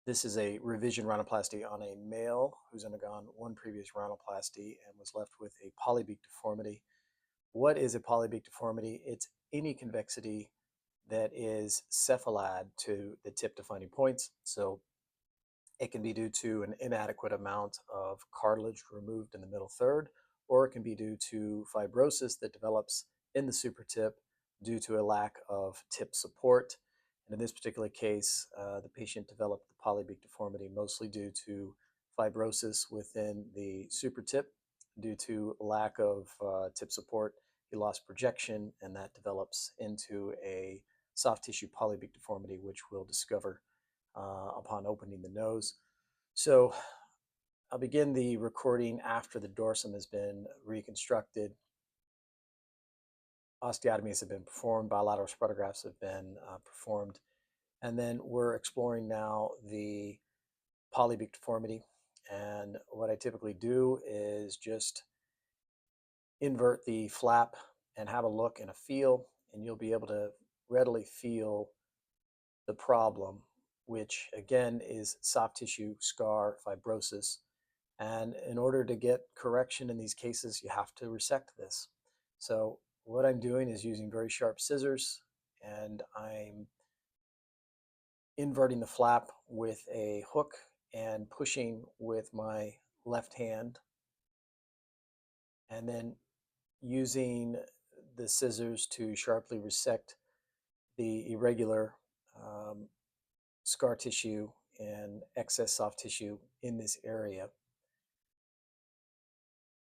This is a revision rhinoplasty on a male who's undergone one previous rhinoplasty and was left with a polybeak deformity. What is a polybeak deformity? It's any convexity that is cephalad to the tip defining points. So it can be due to an inadequate amount of cartilage removed in the middle third, or it can be due to fibrosis that develops in the supratip due to a lack of tip support. And in this particular case, the patient developed the polybeak deformity mostly due to fibrosis within the supratip due to lack of tip support. He lost projection, and that develops into a soft tissue polybeak deformity, which we'll discover upon opening the nose. So I'll begin the recording after the dorsum has been reconstructed. Osteotomies have been performed, bilateral spreader grafts have been performed, and then we're exploring now the polybeak deformity. And what I typically do is just invert the flap and have a look and a feel, and you'll be able to readily feel the problem, which again is soft tissue scar fibrosis. And in order to get correction in these cases, you have to resect this. So what I'm doing is using very sharp scissors, and I'm inverting the flap with a hook and pushing with my left hand, and then using the scissors to sharply resect the irregular scar tissue and excess soft tissue in this area.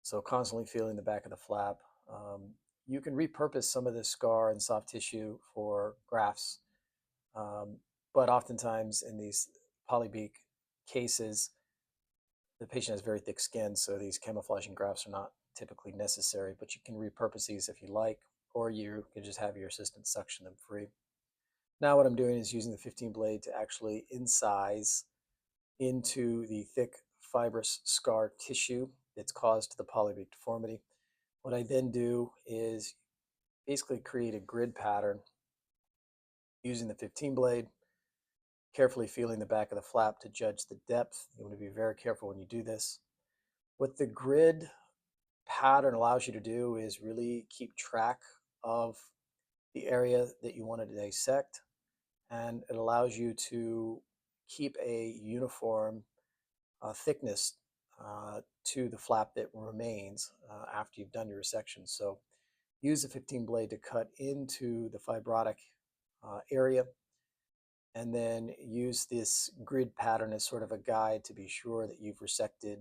So constantly feeling the back of the flap. You can repurpose some of this scar and soft tissue for grafts, but oftentimes in these polybeak cases, the patient has very thick skin, so these camouflaging grafts are not typically necessary, but you can repurpose these if you like, or you can just have your assistant suction them free. Now what I'm doing is using the 15 blade to actually incise into the thick fibrous scar tissue that's caused the polybeak deformity. What I then do is basically create a grid pattern using the 15 blade, carefully feeling the back of the flap to judge the depth. You want to be very careful when you do this. What the grid pattern allows you to do is really keep track of the area that you want to dissect, and it allows you to keep a uniform thickness to the flap that remains after you've done your resection. So use the 15 blade to cut into the fibrotic area, and then use this grid pattern as sort of a guide to be sure that you've resected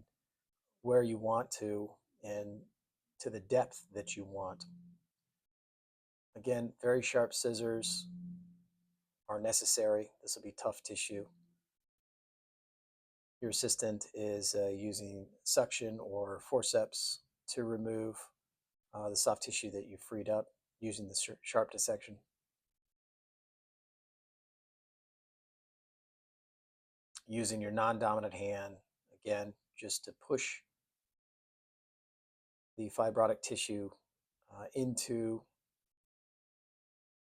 where you want to and to the depth that you want. Again, very sharp scissors are necessary. This will be tough tissue. Your assistant is using suction or forceps to remove the soft tissue that you freed up using the sharp dissection. Using your non-dominant hand, again, just to push the fibrotic tissue into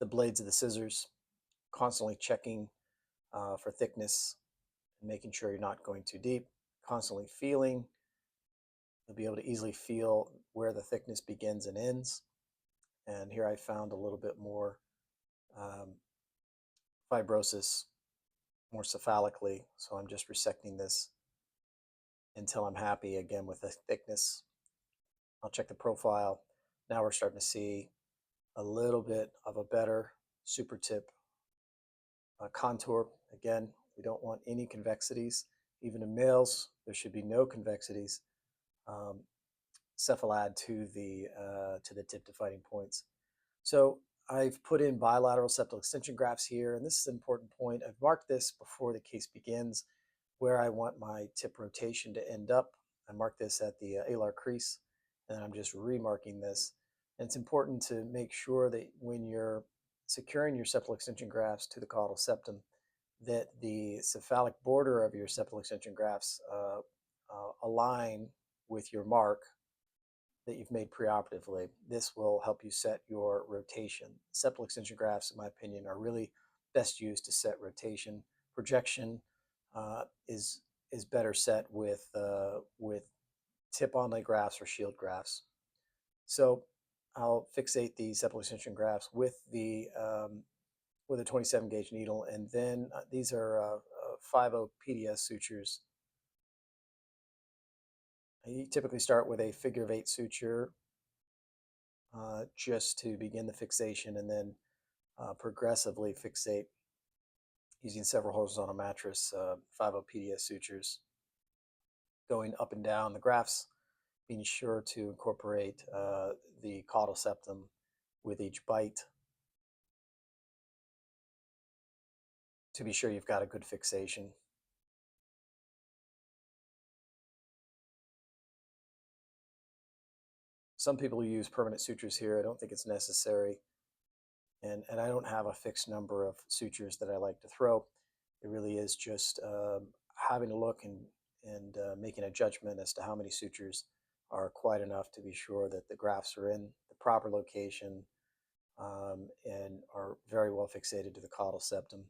the blades of the scissors, constantly checking for thickness and making sure you're not going too deep, constantly feeling. You'll be able to easily feel where the thickness begins and ends. And here I found a little bit more fibrosis, more cephalically, so I'm just resecting this until I'm happy again with the thickness. I'll check the profile. Now we're starting to see a little bit of a better super tip contour. Again, we don't want any convexities. Even in males, there should be no convexities. Cephalad to the tip defining points. So I've put in bilateral septal extension grafts here, and this is an important point. I've marked this before the case begins, where I want my tip rotation to end up. I mark this at the alar crease, and I'm just remarking this. And it's important to make sure that when you're securing your septal extension grafts to the caudal septum, that the cephalic border of your septal extension grafts align with your mark that you've made preoperatively. This will help you set your rotation. Septal extension grafts, in my opinion, are really best used to set rotation. Projection uh, is is better set with tip-only grafts or shield grafts. So I'll fixate the septal extension grafts with a 27 gauge needle, and then these are 5/0 PDS sutures. You typically start with a figure of 8 suture just to begin the fixation, and then progressively fixate using several horizontal mattress 5/0 PDS sutures, going up and down the grafts, being sure to incorporate the caudal septum with each bite to be sure you've got a good fixation. Some people use permanent sutures here. I don't think it's necessary. And I don't have a fixed number of sutures that I like to throw. It really is just having a look and making a judgment as to how many sutures are quite enough to be sure that the grafts are in the proper location and are very well fixated to the caudal septum.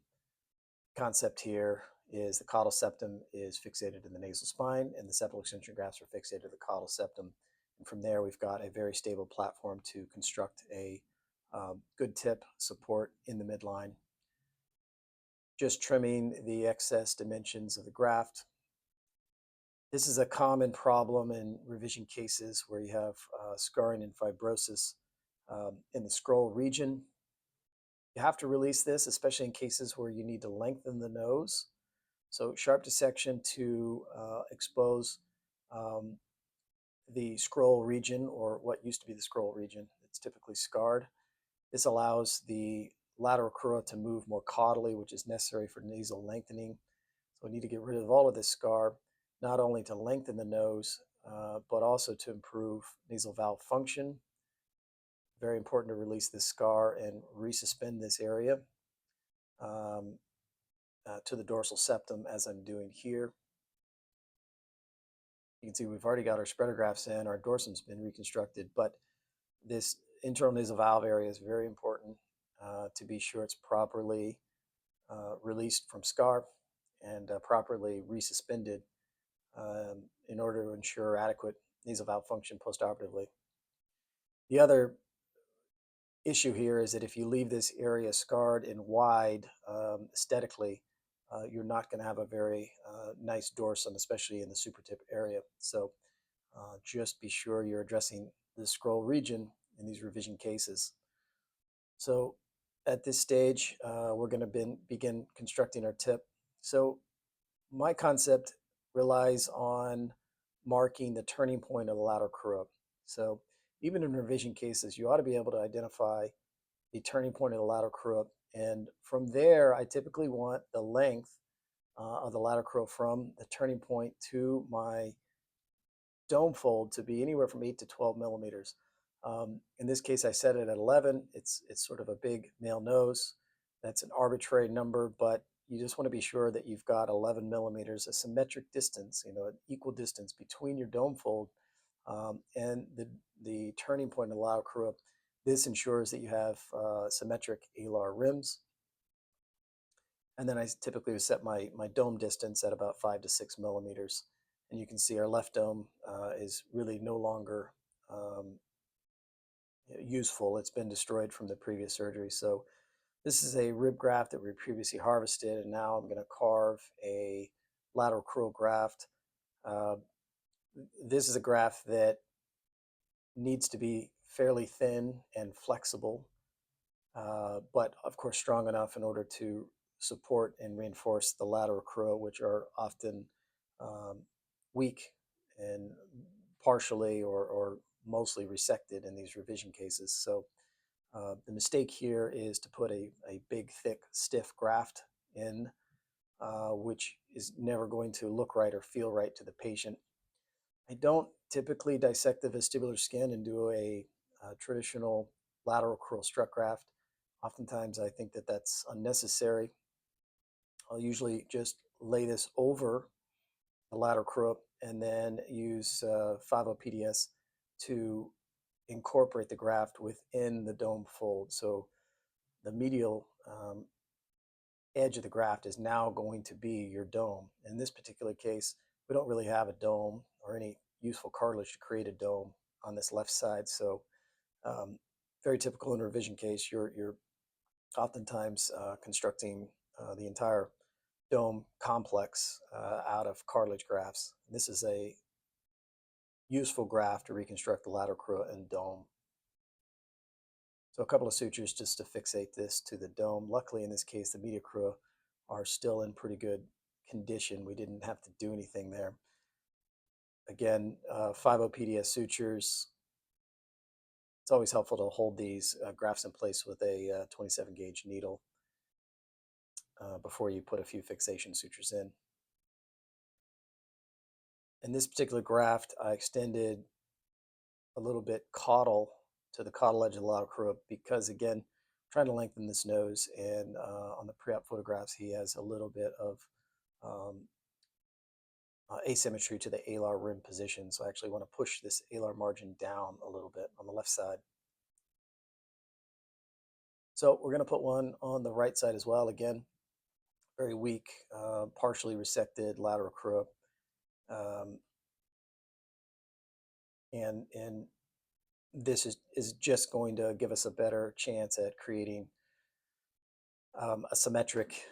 Concept here is the caudal septum is fixated in the nasal spine, and the septal extension grafts are fixated to the caudal septum. And from there, we've got a very stable platform to construct a good tip support in the midline. Just trimming the excess dimensions of the graft. This is a common problem in revision cases where you have scarring and fibrosis in the scroll region. You have to release this, especially in cases where you need to lengthen the nose. So sharp dissection to expose um, the scroll region, or what used to be the scroll region. It's typically scarred. This allows the lateral crura to move more caudally, which is necessary for nasal lengthening. So we need to get rid of all of this scar, not only to lengthen the nose, but also to improve nasal valve function. Very important to release this scar and resuspend this area um, to the dorsal septum, as I'm doing here. You can see we've already got our spreader grafts in, our dorsum's been reconstructed, but this internal nasal valve area is very important to be sure it's properly released from scar and properly resuspended in order to ensure adequate nasal valve function postoperatively. The other issue here is that if you leave this area scarred and wide aesthetically, you're not going to have a very nice dorsum, especially in the supratip area. So just be sure you're addressing the scroll region in these revision cases. So at this stage, we're going to begin constructing our tip. So my concept relies on marking the turning point of the lateral crura. So even in revision cases, you ought to be able to identify the turning point of the lateral crura. And from there, I typically want the length of the lateral crura from the turning point to my dome fold to be anywhere from 8 to 12 millimeters. In this case, I set it at 11. It's sort of a big male nose. That's an arbitrary number, but you just want to be sure that you've got 11 millimeters, a symmetric distance, an equal distance between your dome fold and the turning point of the lateral crura. This ensures that you have symmetric alar rims. And then I typically would set my dome distance at about 5 to 6 millimeters. And you can see our left dome is really no longer useful. It's been destroyed from the previous surgery. So this is a rib graft that we previously harvested, and now I'm going to carve a lateral crural graft. This is a graft that needs to be fairly thin and flexible, but of course strong enough in order to support and reinforce the lateral crura, which are often weak and partially or mostly resected in these revision cases. So the mistake here is to put a big, thick, stiff graft in, which is never going to look right or feel right to the patient. I don't typically dissect the vestibular skin and do a traditional lateral crural strut graft. Oftentimes I think that that's unnecessary. I'll usually just lay this over the lateral crura and then use 5/0 PDS to incorporate the graft within the dome fold. So the medial edge of the graft is now going to be your dome. In this particular case, we don't really have a dome or any useful cartilage to create a dome on this left side. So um, very typical in a revision case, you're oftentimes constructing the entire dome complex out of cartilage grafts. This is a useful graft to reconstruct the lateral crura and dome. So a couple of sutures just to fixate this to the dome. Luckily, in this case, the media crura are still in pretty good condition. We didn't have to do anything there. Again, 5 PDS sutures. It's always helpful to hold these grafts in place with a 27 gauge needle before you put a few fixation sutures in. In this particular graft, I extended a little bit caudal to the caudal edge of the lateral crura because, again, trying to lengthen this nose, and on the pre-op photographs, he has a little bit of asymmetry to the alar rim position. So I actually want to push this alar margin down a little bit on the left side. So we're going to put one on the right side as well. Again, very weak, partially resected lateral crura. And this is just going to give us a better chance at creating a symmetric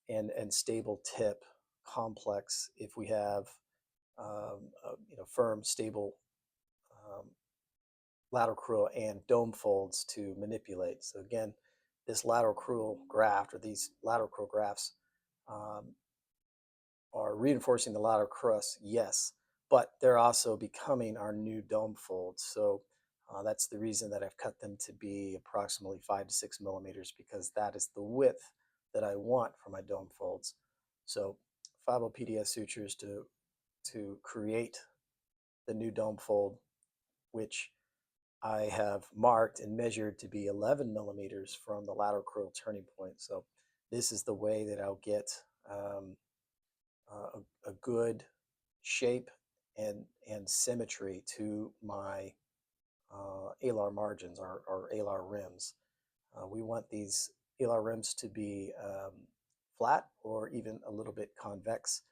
and stable tip complex if we have firm, stable lateral crura and dome folds to manipulate. So again, this lateral crural graft, or these lateral crural grafts, are reinforcing the lateral crus, yes, but they're also becoming our new dome folds. So that's the reason that I've cut them to be approximately 5 to 6 millimeters, because that is the width that I want for my dome folds. So 5 PDS sutures to create the new dome fold, which I have marked and measured to be 11 millimeters from the lateral crural turning point. So this is the way that I'll get a good shape and symmetry to my alar margins, or alar rims. We want these alar rims to be flat or even a little bit convex.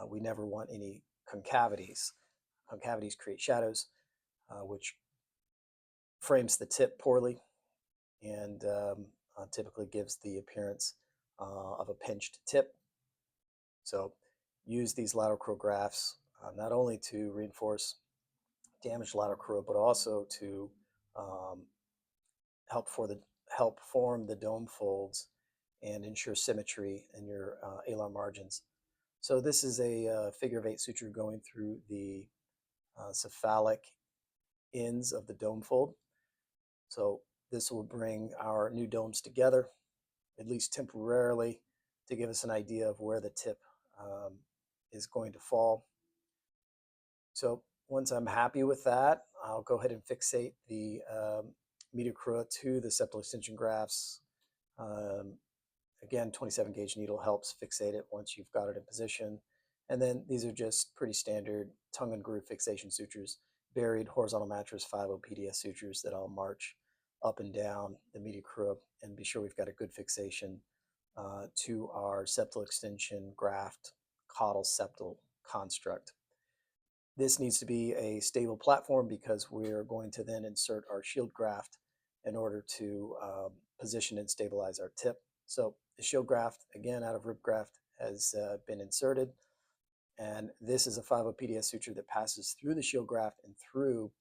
We never want any concavities. Concavities create shadows, which frames the tip poorly, and typically gives the appearance of a pinched tip. So use these lateral crural grafts not only to reinforce damaged lateral crura, but also to um, help form the dome folds and ensure symmetry in your alar margins. So this is a figure of 8 suture going through the cephalic ends of the dome fold. So this will bring our new domes together, at least temporarily, to give us an idea of where the tip is going to fall. So once I'm happy with that, I'll go ahead and fixate the media crura to the septal extension grafts. Again, 27 gauge needle helps fixate it once you've got it in position. And then these are just pretty standard tongue and groove fixation sutures, buried horizontal mattress 5 PDS sutures that I'll march up and down the media crura and be sure we've got a good fixation to our septal extension graft caudal septal construct. This needs to be a stable platform because we're going to then insert our shield graft in order to position and stabilize our tip. So the shield graft, again, out of rib graft, has been inserted. And this is a 5 PDS suture that passes through the shield graft and through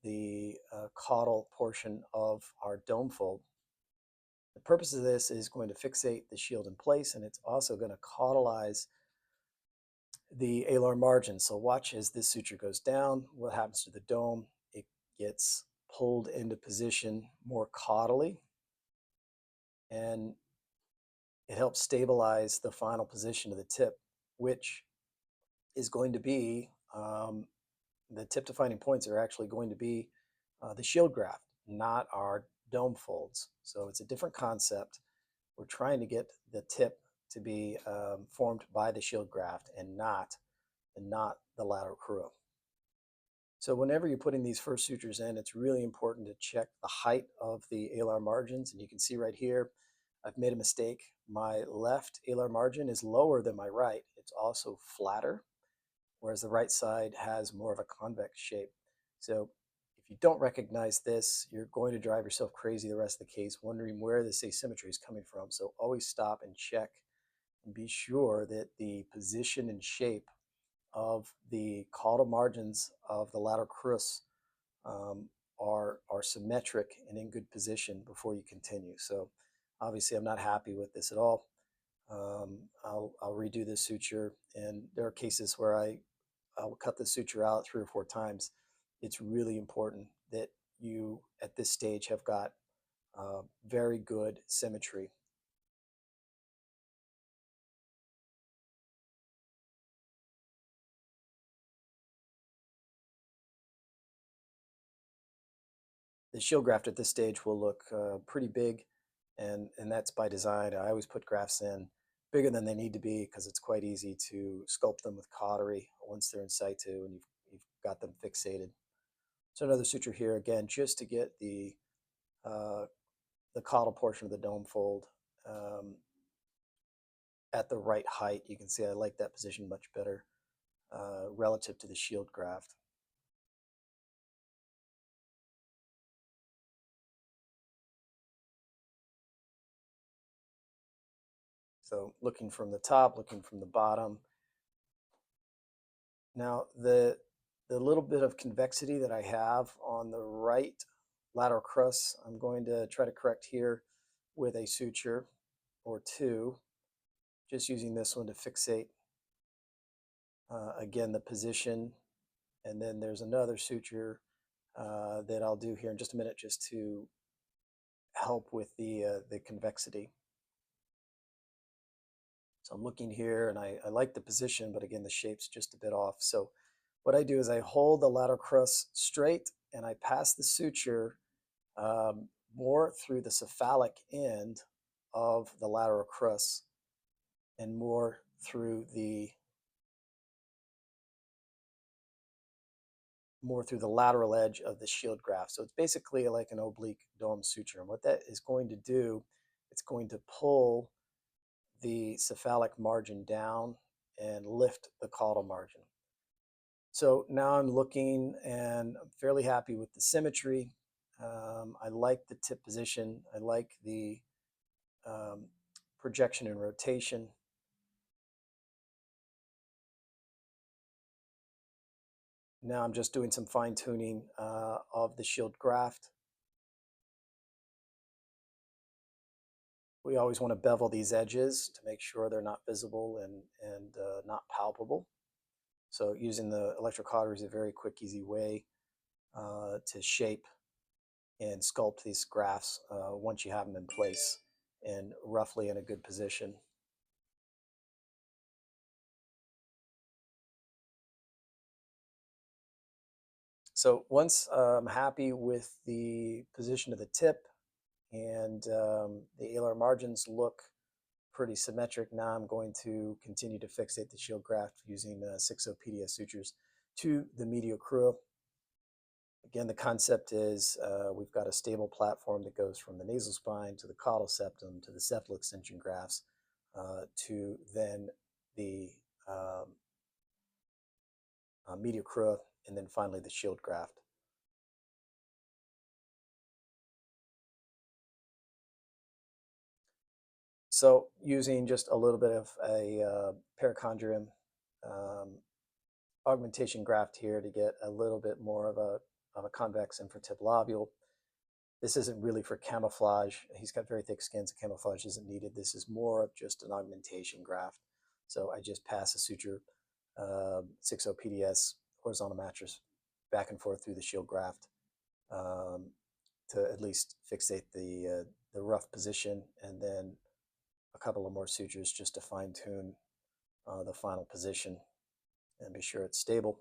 the caudal portion of our dome fold. The purpose of this is going to fixate the shield in place, and it's also going to caudalize the alar margin. So watch as this suture goes down, what happens to the dome. It gets pulled into position more caudally, and it helps stabilize the final position of the tip, which is going to be the tip defining points are actually going to be the shield graft, not our dome folds. So it's a different concept. We're trying to get the tip to be formed by the shield graft and not the lateral crura. So whenever you're putting these first sutures in, it's really important to check the height of the alar margins. And you can see right here, I've made a mistake. My left alar margin is lower than my right. It's also flatter, whereas the right side has more of a convex shape. So if you don't recognize this, you're going to drive yourself crazy the rest of the case, wondering where this asymmetry is coming from. So always stop and check and be sure that the position and shape of the caudal margins of the lateral crus um, are symmetric and in good position before you continue. So obviously I'm not happy with this at all. I'll redo this suture, and there are cases where I'll cut the suture out 3 or 4 times. It's really important that you at this stage have got very good symmetry. The shield graft at this stage will look pretty big, and that's by design. I always put grafts in bigger than they need to be because it's quite easy to sculpt them with cautery once they're in situ and you've got them fixated. So another suture here again, just to get uh, the caudal portion of the dome fold um, at the right height. You can see I like that position much better relative to the shield graft. So looking from the top, looking from the bottom. Now the little bit of convexity that I have on the right lateral crus, I'm going to try to correct here with a suture or two, just using this one to fixate again the position. And then there's another suture that I'll do here in just a minute just to help with the convexity. So I'm looking here and I like the position, but again, the shape's just a bit off. So what I do is I hold the lateral crus straight and I pass the suture more through the cephalic end of the lateral crus and more through the lateral edge of the shield graft. So it's basically like an oblique dome suture. And what that is going to do, it's going to pull the cephalic margin down and lift the caudal margin. So now I'm looking and I'm fairly happy with the symmetry. I like the tip position. I like the um, projection and rotation. Now I'm just doing some fine tuning of the shield graft. We always want to bevel these edges to make sure they're not visible and not palpable. So using the electrocautery is a very quick, easy way to shape and sculpt these grafts once you have them in place and roughly in a good position. So once I'm happy with the position of the tip and the alar margins look pretty symmetric, now I'm going to continue to fixate the shield graft using 6-0 PDS sutures to the medial crural. Again, the concept is we've got a stable platform that goes from the nasal spine to the caudal septum to the septal extension grafts to then the medial crural, and then finally the shield graft. So using just a little bit of a perichondrium augmentation graft here to get a little bit more of a convex infratip lobule. This isn't really for camouflage. He's got very thick skin, so camouflage isn't needed. This is more of just an augmentation graft. So I just pass a suture 6-0 PDS horizontal mattress back and forth through the shield graft to at least fixate the rough position, and then a couple of more sutures just to fine tune the final position and be sure it's stable.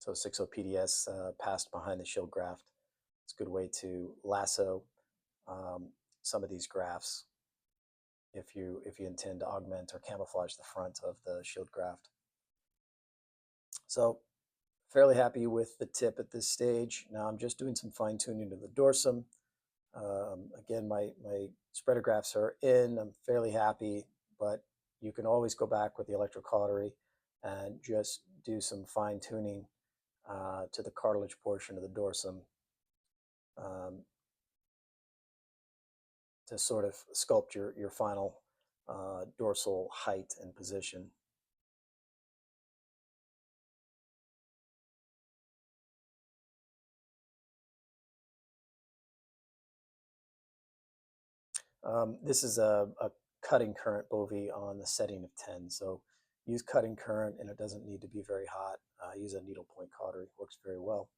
So 6-0 PDS passed behind the shield graft. It's a good way to lasso some of these grafts if you intend to augment or camouflage the front of the shield graft. So fairly happy with the tip at this stage. Now I'm just doing some fine tuning to the dorsum. Again, my spreader grafts are in. I'm fairly happy, but you can always go back with the electrocautery and just do some fine tuning to the cartilage portion of the dorsum um, to sort of sculpt your final dorsal height and position. This is a cutting current bovie on the setting of 10. So use cutting current, and it doesn't need to be very hot. Use a needle point cautery, works very well.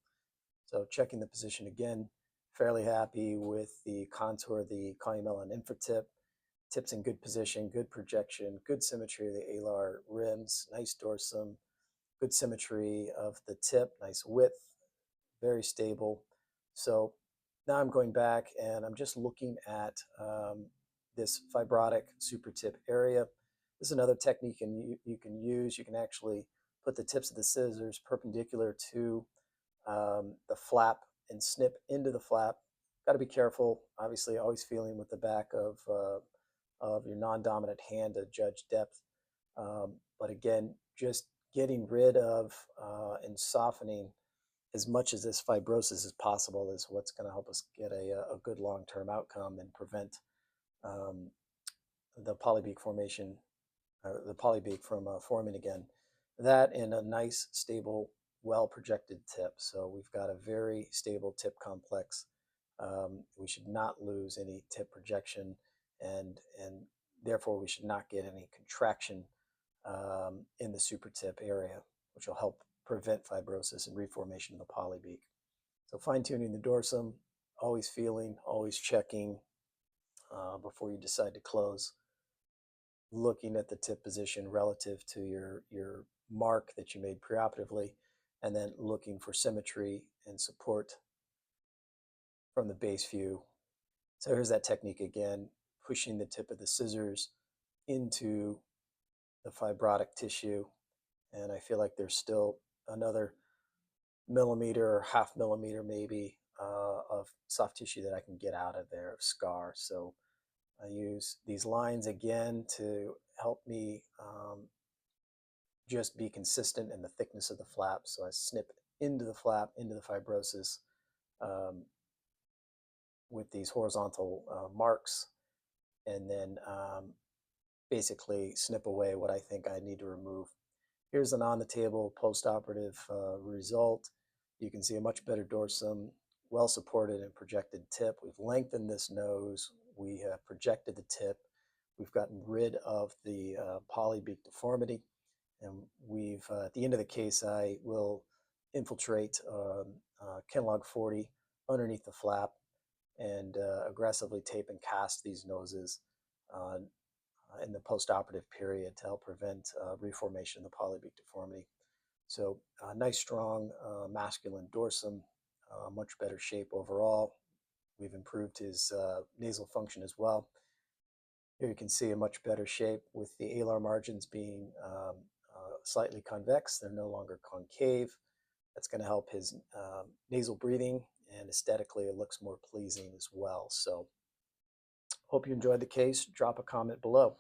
So checking the position again, fairly happy with the contour of the columella and infratip. Tip's in good position, good projection, good symmetry of the alar rims, nice dorsum, good symmetry of the tip, nice width, very stable. So now I'm going back and I'm just looking at this fibrotic super tip area. This is another technique you can use. You can actually put the tips of the scissors perpendicular to the flap and snip into the flap. Got to be careful, obviously, always feeling with the back of your non-dominant hand to judge depth. But again, just getting rid of and softening as much of this fibrosis as possible is what's going to help us get a good long-term outcome and prevent um, the polybeak formation, the polybeak from forming again. That and a nice, stable, well-projected tip. So we've got a very stable tip complex. We should not lose any tip projection, and therefore we should not get any contraction in the super tip area, which will help prevent fibrosis and reformation of the polybeak. So fine-tuning the dorsum, always feeling, always checking before you decide to close, looking at the tip position relative to your mark that you made preoperatively, and then looking for symmetry and support from the base view. So here's that technique again, pushing the tip of the scissors into the fibrotic tissue, and I feel like there's still another millimeter or half millimeter maybe of soft tissue that I can get out of there of scar. So I use these lines again to help me just be consistent in the thickness of the flap. So I snip into the flap, into the fibrosis um, with these horizontal marks, and then basically snip away what I think I need to remove. Here's an on-the-table post-operative result. You can see a much better dorsum, well-supported and projected tip. We've lengthened this nose. We have projected the tip. We've gotten rid of the polybeak deformity. And we've, at the end of the case, I will infiltrate Kenlog 40 underneath the flap and aggressively tape and cast these noses in the post-operative period to help prevent reformation of the polybeak deformity. So nice, strong, masculine dorsum, much better shape overall. We've improved his nasal function as well. Here you can see a much better shape with the alar margins being slightly convex. They're no longer concave. That's going to help his nasal breathing, and aesthetically it looks more pleasing as well. So hope you enjoyed the case. Drop a comment below.